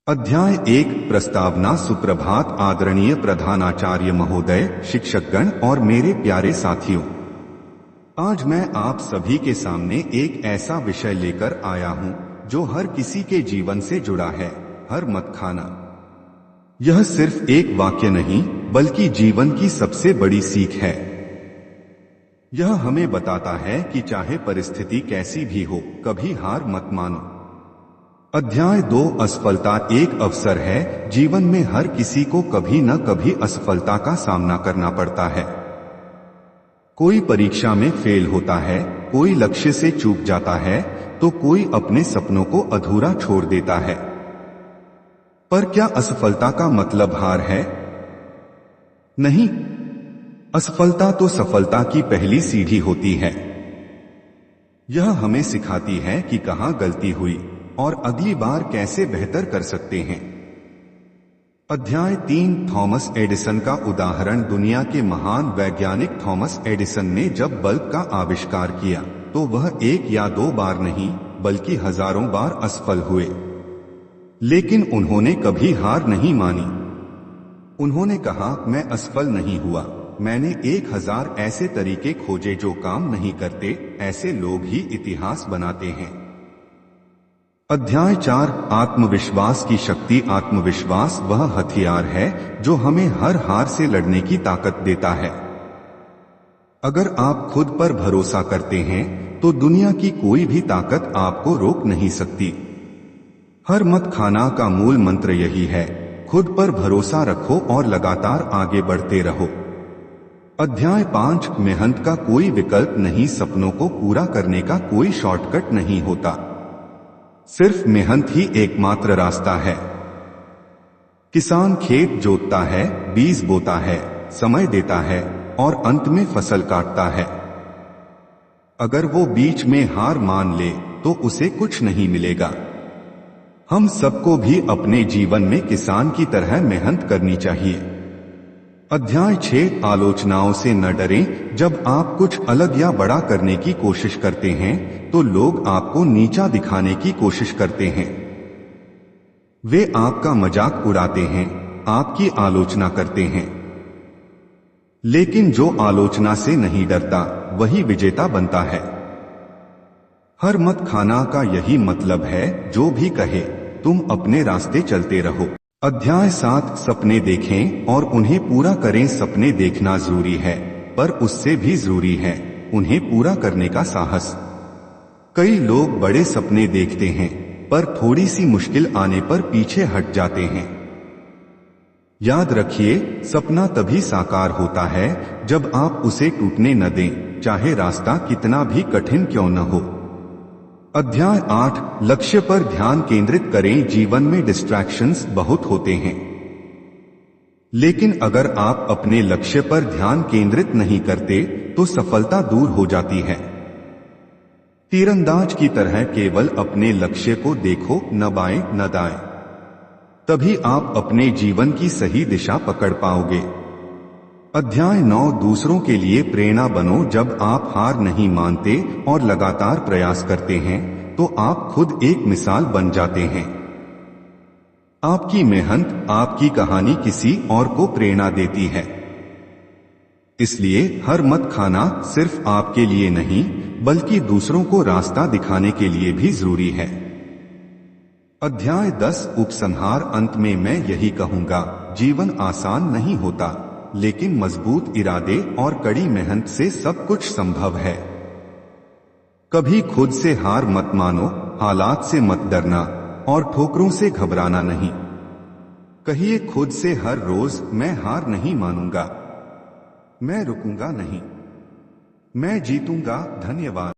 अध्याय 1 प्रस्तावना। सुप्रभात आदरणीय प्रधानाचार्य महोदय, शिक्षकगण और मेरे प्यारे साथियों। आज मैं आप सभी के सामने एक ऐसा विषय लेकर आया हूं जो हर किसी के जीवन से जुड़ा है। हर मत खाना। यह सिर्फ एक वाक्य नहीं बल्कि जीवन की सबसे बड़ी सीख है। यह हमें बताता है कि चाहे परिस्थिति कैसी भी हो, कभी हार मत मानो। अध्याय 2 असफलता एक अवसर है। जीवन में हर किसी को कभी न कभी असफलता का सामना करना पड़ता है। कोई परीक्षा में फेल होता है, कोई लक्ष्य से चूक जाता है, तो कोई अपने सपनों को अधूरा छोड़ देता है। पर क्या असफलता का मतलब हार है? नहीं, असफलता तो सफलता की पहली सीढ़ी होती है। यह हमें सिखाती है कि कहां गलती हुई और अगली बार कैसे बेहतर कर सकते हैं। अध्याय 3 थॉमस एडिसन का उदाहरण। दुनिया के महान वैज्ञानिक थॉमस एडिसन ने जब बल्ब का आविष्कार किया तो वह एक या दो बार नहीं बल्कि हजारों बार असफल हुए, लेकिन उन्होंने कभी हार नहीं मानी। उन्होंने कहा, मैं असफल नहीं हुआ, मैंने 1000 ऐसे तरीके खोजे जो काम नहीं करते। ऐसे लोग ही इतिहास बनाते हैं। अध्याय 4 आत्मविश्वास की शक्ति। आत्मविश्वास वह हथियार है जो हमें हर हार से लड़ने की ताकत देता है। अगर आप खुद पर भरोसा करते हैं तो दुनिया की कोई भी ताकत आपको रोक नहीं सकती। हर मत खाना का मूल मंत्र यही है, खुद पर भरोसा रखो और लगातार आगे बढ़ते रहो। अध्याय 5 मेहनत का कोई विकल्प नहीं। सपनों को पूरा करने का कोई शॉर्टकट नहीं होता, सिर्फ मेहनत ही एकमात्र रास्ता है। किसान खेत जोतता है, बीज बोता है, समय देता है और अंत में फसल काटता है। अगर वो बीच में हार मान ले तो उसे कुछ नहीं मिलेगा। हम सबको भी अपने जीवन में किसान की तरह मेहनत करनी चाहिए। अध्याय 6 आलोचनाओं से न डरें। जब आप कुछ अलग या बड़ा करने की कोशिश करते हैं तो लोग आपको नीचा दिखाने की कोशिश करते हैं। वे आपका मजाक उड़ाते हैं, आपकी आलोचना करते हैं। लेकिन जो आलोचना से नहीं डरता वही विजेता बनता है। हर मत खाना का यही मतलब है, जो भी कहे तुम अपने रास्ते चलते रहो। अध्याय 7 सपने देखें और उन्हें पूरा करें। सपने देखना जरूरी है, पर उससे भी जरूरी है उन्हें पूरा करने का साहस। कई लोग बड़े सपने देखते हैं पर थोड़ी सी मुश्किल आने पर पीछे हट जाते हैं। याद रखिए, सपना तभी साकार होता है जब आप उसे टूटने न दें, चाहे रास्ता कितना भी कठिन क्यों न हो। अध्याय 8 लक्ष्य पर ध्यान केंद्रित करें। जीवन में डिस्ट्रैक्शंस बहुत होते हैं, लेकिन अगर आप अपने लक्ष्य पर ध्यान केंद्रित नहीं करते तो सफलता दूर हो जाती है। तीरंदाज की तरह केवल अपने लक्ष्य को देखो, न बाएं न दाएं। तभी आप अपने जीवन की सही दिशा पकड़ पाओगे। अध्याय 9 दूसरों के लिए प्रेरणा बनो। जब आप हार नहीं मानते और लगातार प्रयास करते हैं तो आप खुद एक मिसाल बन जाते हैं। आपकी मेहनत, आपकी कहानी किसी और को प्रेरणा देती है। इसलिए हर मत खाना सिर्फ आपके लिए नहीं बल्कि दूसरों को रास्ता दिखाने के लिए भी जरूरी है। अध्याय 10 उपसंहार। अंत में मैं यही कहूंगा, जीवन आसान नहीं होता, लेकिन मजबूत इरादे और कड़ी मेहनत से सब कुछ संभव है। कभी खुद से हार मत मानो, हालात से मत डरना और ठोकरों से घबराना नहीं। कहिए खुद से हर रोज, मैं हार नहीं मानूंगा, मैं रुकूंगा नहीं, मैं जीतूंगा। धन्यवाद।